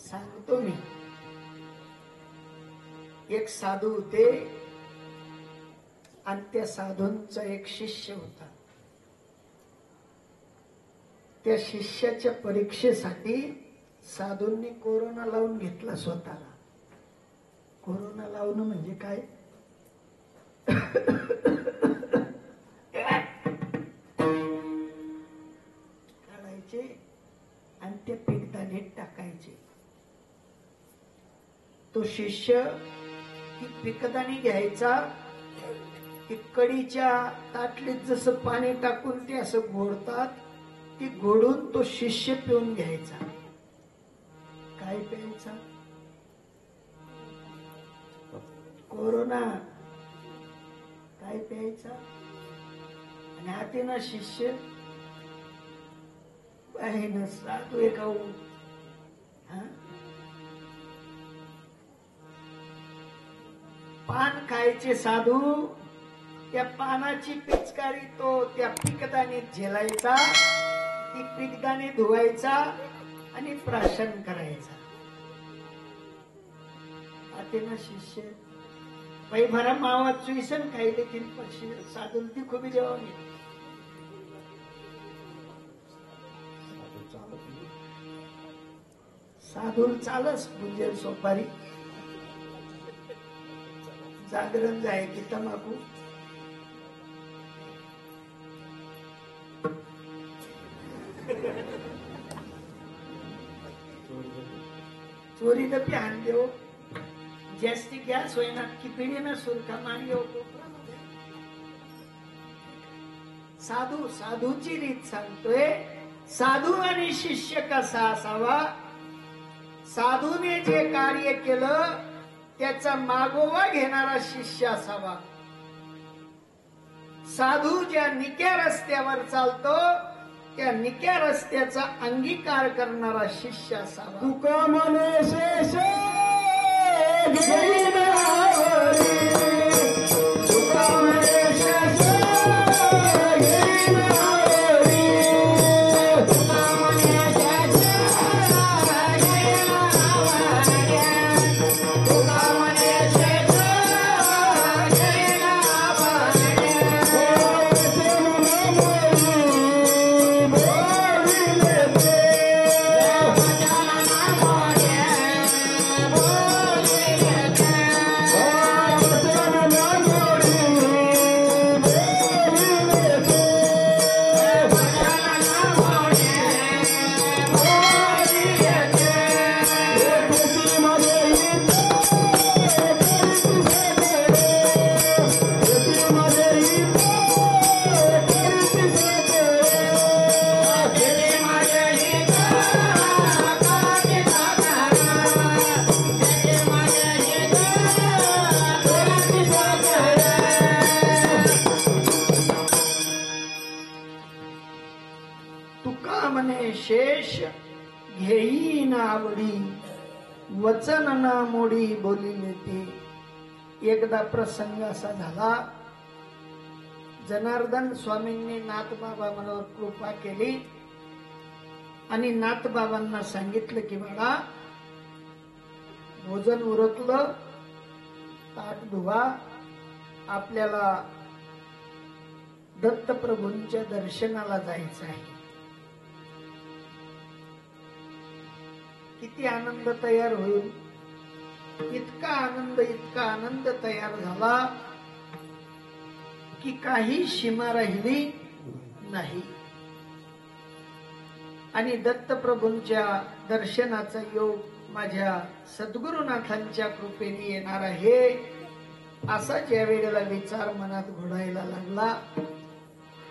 सांगतो मी. एक साधू होते आणि त्या साधूंचा एक शिष्य होता. त्या शिष्याच्या परीक्षेसाठी साधूंनी कोरोना लावून घेतला स्वतःला. कोरोना लावणं म्हणजे काय? काढायचे आणि त्या पिकदाणीत टाकायचे. तो शिष्य ती पिकदाणी घ्यायचा, ती कडीच्या ताटलीत जसं पाणी टाकून ते असं घोळतात, ती घोडून तो शिष्य पिऊन घ्यायचा. काय प्यायचा? कोरोना. काय प्यायचा? आणि हातीना शिष्य आहे ना, साधू एक पान खायचे साधू. त्या पानाची पिचकारी तो त्या पिकदाणीत झेलायचा, ती पिकदाणी धुवायचा आणि प्राशन करायचा. आतेना शिष्य पै भरा मावा चुईसन खायले तीन पक्षी साधून ती खूप जेव्हा मी साधून चालस गुंजल सोपारी जागरण जाय की तंबाखू. चोरी दपी हान देव जास्ती गॅस होईना की पिढीनं सुरखा मांडी होतो. साधू साधूची रीत सांगतोय. साधू आणि शिष्य कसा असावा? साधूने जे कार्य केलं त्याचा मागोवा घेणारा शिष्य असावा. साधू ज्या निक्या रस्त्यावर चालतो त्या निक्या रस्त्याचा अंगीकार करणारा शिष्य असावा. तुका मने शेष शेष घेई ना आवडी वचन ना मोडी बोलिले ते. एकदा प्रसंग असा झाला. जनार्दन स्वामींनी नाथबाबांवर कृपा केली आणि नाथबाबांना सांगितलं की बाळा भोजन उरकलं, ताट धुवा, आपल्याला दत्तप्रभूंच्या दर्शनाला जायचं आहे. किती आनंद तयार होईल. इतका आनंद तयार झाला की काही सीमा राहिली नाही. आणि दत्तप्रभूंच्या दर्शनाचा योग माझ्या सद्गुरुनाथांच्या कृपेने येणार आहे असा ज्या वेळेला विचार मनात घोळायला लागला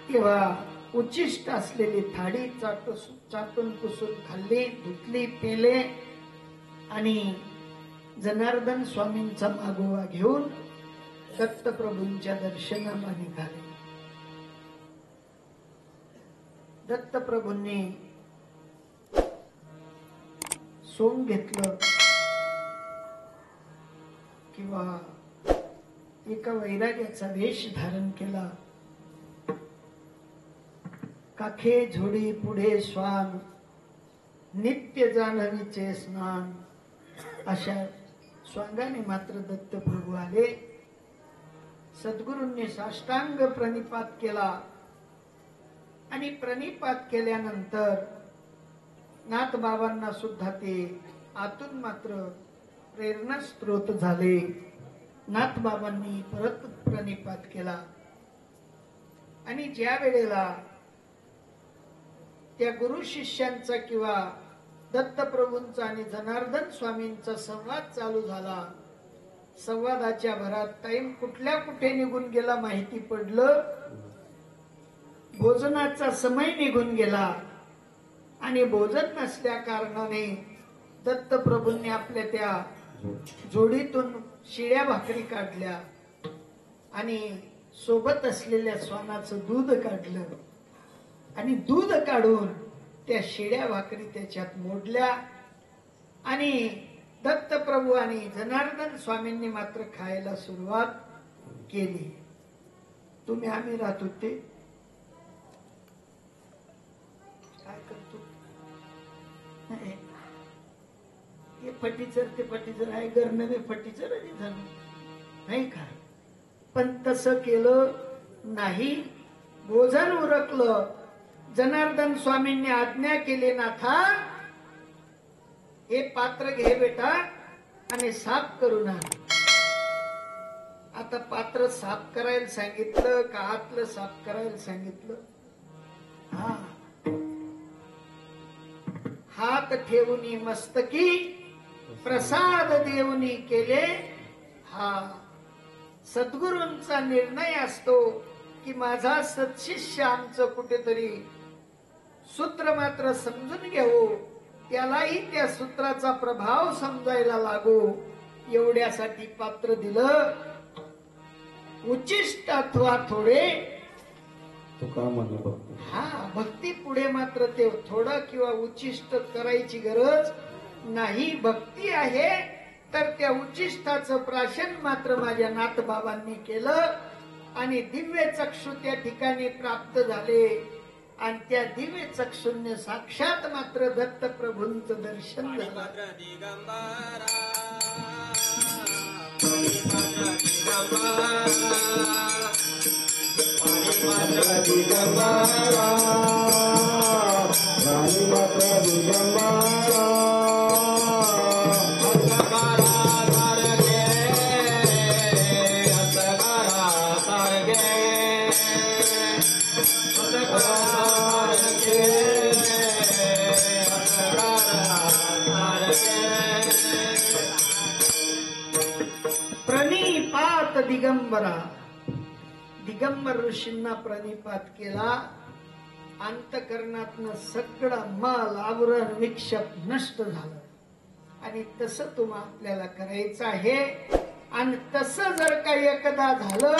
तेव्हा उच्चिष्ट असलेली थाळी चाटून पुसून खाल्ली, धुतली, पेले आणि जनार्दन स्वामींचा मागोवा घेऊन दत्तप्रभूंच्या दर्शनाला निघाले. दत्तप्रभूंनी सोंग घेतलं किंवा एका वैराग्याचा वेश धारण केला. काखे झोडी पुढे श्वान नित्य जान्हवीचे स्नान. अशा स्वांगाने मात्र दत्तप्रभू आले. सद्गुरूंनी साष्टांग प्रणिपात केला आणि प्रणिपात केल्यानंतर नाथ बाबांना सुद्धा ते आतून मात्र प्रेरणा स्त्रोत झाले. नाथ बाबांनी परत प्रणिपात केला आणि ज्या वेळेला त्या गुरु शिष्यांचा किंवा दत्तप्रभूंचा आणि जनार्दन स्वामींचा संवाद चालू झाला, संवादाच्या भरात टाइम कुठल्या कुठे निघून गेला माहिती पडलं. भोजनाचा समय निघून गेला आणि भोजन नसल्या कारणाने दत्तप्रभूंनी आपल्या त्या जोडीतून शिळ्या भाकरी काढल्या आणि सोबत असलेल्या स्वानाचं दूध काढलं आणि दूध काढून त्या शिळ्या भाकरी त्याच्यात मोडल्या आणि दत्तप्रभू आणि जनार्दन स्वामींनी मात्र खायला सुरुवात केली. तुम्ही आम्ही राहत होते काय करतो नाही, हे फटीचर ते फटीचर आहे, गरनवे फटीचर नाही का, पण तसं केलं नाही. भोजन उरकलं. जनार्दन स्वामींनी आज्ञा केली, नाथा हे पात्र घे बेटा आणि साफ करून आण. आता पात्र साफ करायला सांगितलं का आतलं साफ करायला सांगितलं? हात ठेवून मस्तकी प्रसाद देऊनी केले. हा सद्गुरूंचा निर्णय असतो की माझा सत्शिष्य आमचं कुठेतरी सूत्र मात्र समजून घेऊ, त्यालाही त्या सूत्राचा प्रभाव समजायला लागू, एवढ्यासाठी पात्र दिलं. उचिष्ट अथवा थोडे भक्ती पुढे मात्र ते थोडं किंवा उचिष्ट करायची गरज नाही. भक्ती आहे तर त्या उचिष्टाचं प्राशन मात्र माझ्या नाथबाबांनी केलं आणि दिव्य चक्षु त्या ठिकाणी प्राप्त झाले आणि त्या दिव्य चक्षुने साक्षात मात्र दत्तप्रभूंचं दर्शन झालं. प्रणिपात दिगंबरा. दिगंबर ऋषींना प्रणिपात केला. अंतकरणातनं सगळं माल आवरण विक्षेप नष्ट झालं आणि तसं तुम्हा आपल्याला करायचं आहे. आणि तसं जर का एकदा झालं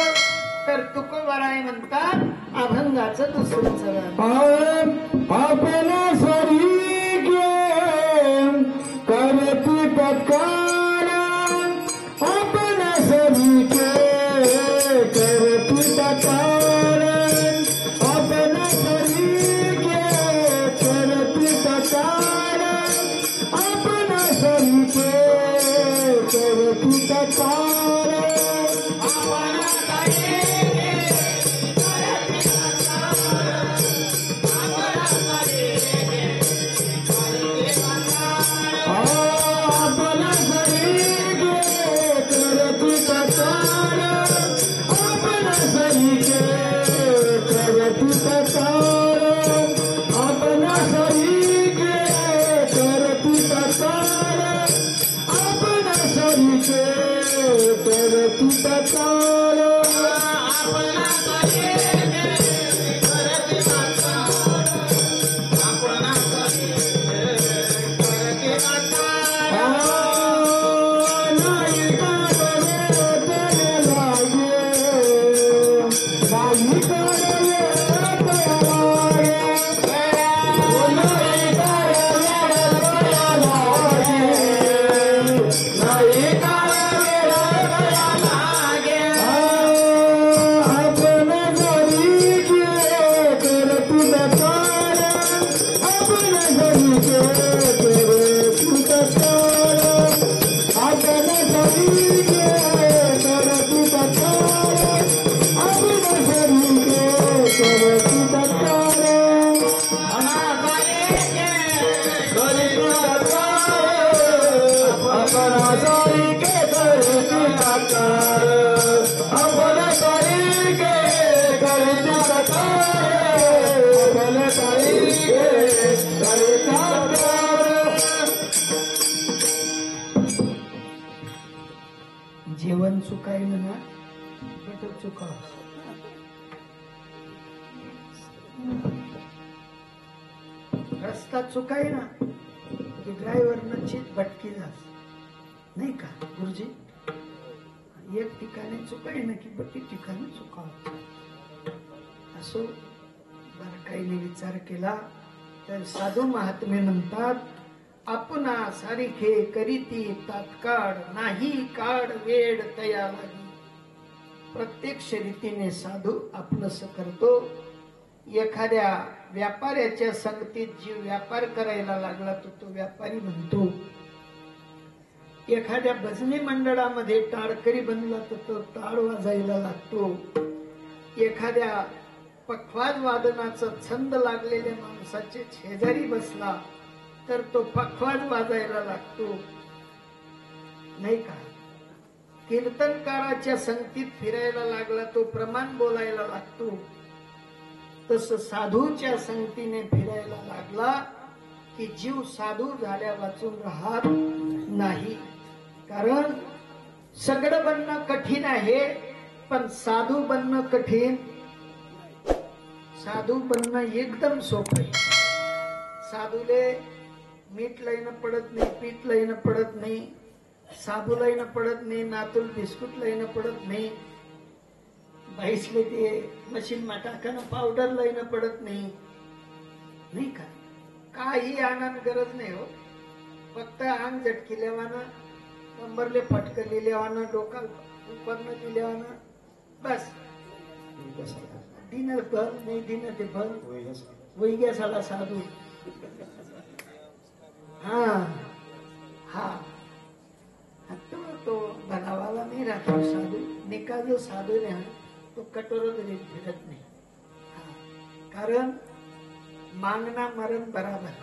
तर तुकोबाराय म्हणतात अभंगाचं दुसरं चरण आपला सरी करती पत्कार आपला सरी करती पत्कार आपला सरी करती पत्कार आपला सरी करती पत्कार Yeah. चुकायला ना बेटर चुका रस्ता चुकाय ना की ड्रायव्हर नचित भटकी जास नाही का गुरुजी एक ठिकाणी चुकाय ना की बटी ठिकाणी चुकाव असो बरं काही विचार केला तर साधू महात्मे म्हणतात आपणा सारिखे करीती तात्काळ नाही काळ वेळ तया लागी प्रत्यक्ष रीतीने साधू आपलंस करतो एखाद्या व्यापाऱ्याच्या संगतीत जीव व्यापार करायला लागला तो व्यापारी म्हणतो एखाद्या भजनी मंडळामध्ये टाळकरी बनला तर तो टाळ वाजायला लागतो एखाद्या पखवाज वादनाचा छंद लागलेल्या माणसाचे शेजारी बसला तर तो पखवाज वाजायला लागतो नाही का कीर्तनकाराच्या संगतीत फिरायला लागला तो प्रमाण बोलायला लागतो तस साधूच्या संगतीने फिरायला लागला की जीव साधू झाल्या वाचून राहत नाही कारण सगळं बनणं कठीण आहे पण साधू बनणं कठीण साधू बनणं एकदम सोपं आहे साधूले मीठ लाईन पडत नाही पीठ लाईन पडत नाही साबू लाईन पडत नाही नातूल बिस्कुट लाईन पडत नाही बाईसले ते मशीन मा टाकाना पावडर लाईन पडत नाही का काही आनंद गरज नाही हो फक्त अंग झटकी लेवाना कंबरले फटक लिहिलेवाना डोका उपरनं लिहिलेवाना बस डिनर भल नाही डिनर ते भल वही गया साला साधू हा तो बनावाला नहीं रहता साधू निका जो साधू ने तो कटोरा फिरत नाही कारण मागना मरण बराबर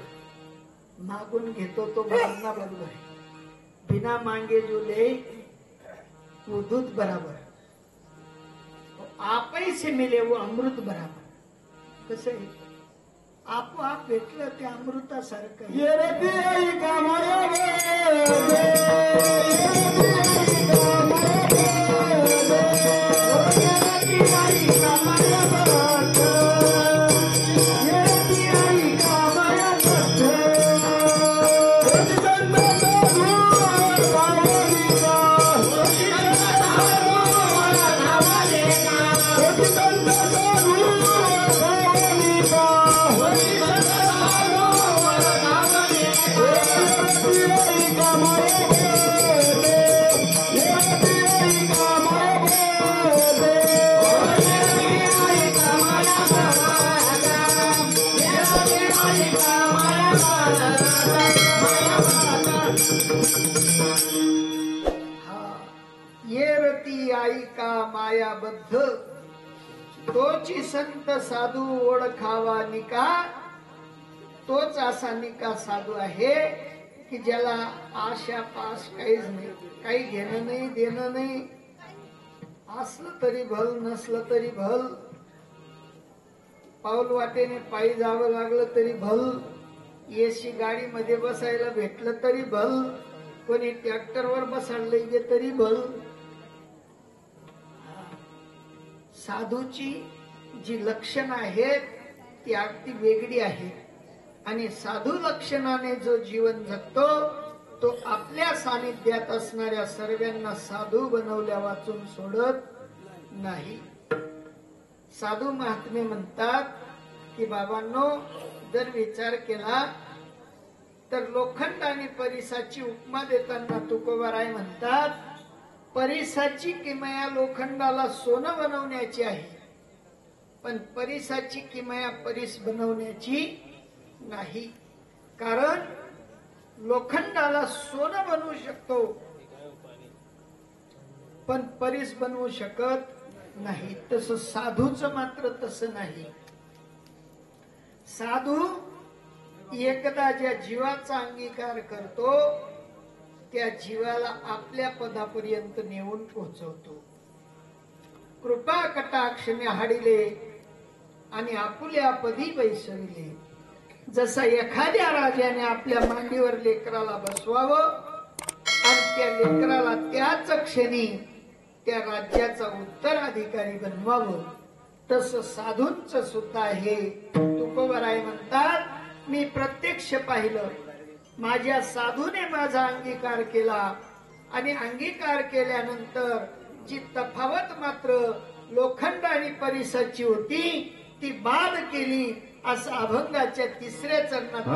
मागून घेतो तो मरणा बरोबर आहे बिना मांगे जो ले वो दूध बराबर तो आप ही से मिले वो अमृत बराबर कसं आहे आपोआप भेटलं ते अमृतासारखं ये रती कामाया मायाबद्ध तोची संत साधू ओळखावा निका तोच असा निका साधू आहे की ज्याला आशा पास काहीच नाही काही घेणं नाही देणं नाही असलं तरी भल नसलं तरी भल पाऊल वाटेने पायी जावं लागलं तरी भल एसी गाडीमध्ये बसायला भेटलं तरी भल कोणी ट्रॅक्टरवर बसायला गे तरी भल साधूची जी लक्षणं आहेत ती अगदी वेगळी आहेत आणि साधू लक्षणाने जो जीवन जगतो तो आपल्या सानिध्यात असणाऱ्या सर्वांना साधू बनवल्या वाचून सोडत नाही साधू महात्मे म्हणतात की बाबांनो जर विचार केला तर लोखंड आणि परिसाची उपमा देताना तुकोबाराय म्हणतात परिसाची किमया लोखंडाला सोनं बनवण्याची आहे पण परिसाची किमया परिस बनवण्याची नाही कारण लोखंडाला सोनं बनवू शकतो पण परिस बनवू शकत नाही तसं साधूचं मात्र तसं नाही साधू एकदा ज्या जीवाचा अंगीकार करतो त्या जीवाला आपल्या पदापर्यंत नेऊन पोहोचवतो कृपा कटाक्षने हाडिले आणि आपुल्या पदी बैसविले जसा एखाद्या राजाने आपल्या मांडीवर लेकराला बसवावं आणि त्या लेकराला त्याच क्षणी त्या राज्याचा उत्तराधिकारी बनवावं. तसं साधूंच सुद्धा हे तुकोबराय म्हणतात, मी प्रत्यक्ष पाहिलं. माझ्या साधूने माझा अंगीकार केला आणि अंगीकार केल्यानंतर जी तफावत मात्र लोखंड आणि परिसाची होती ती बाद केली. असं अभंगाच्या 3ऱ्या चरणात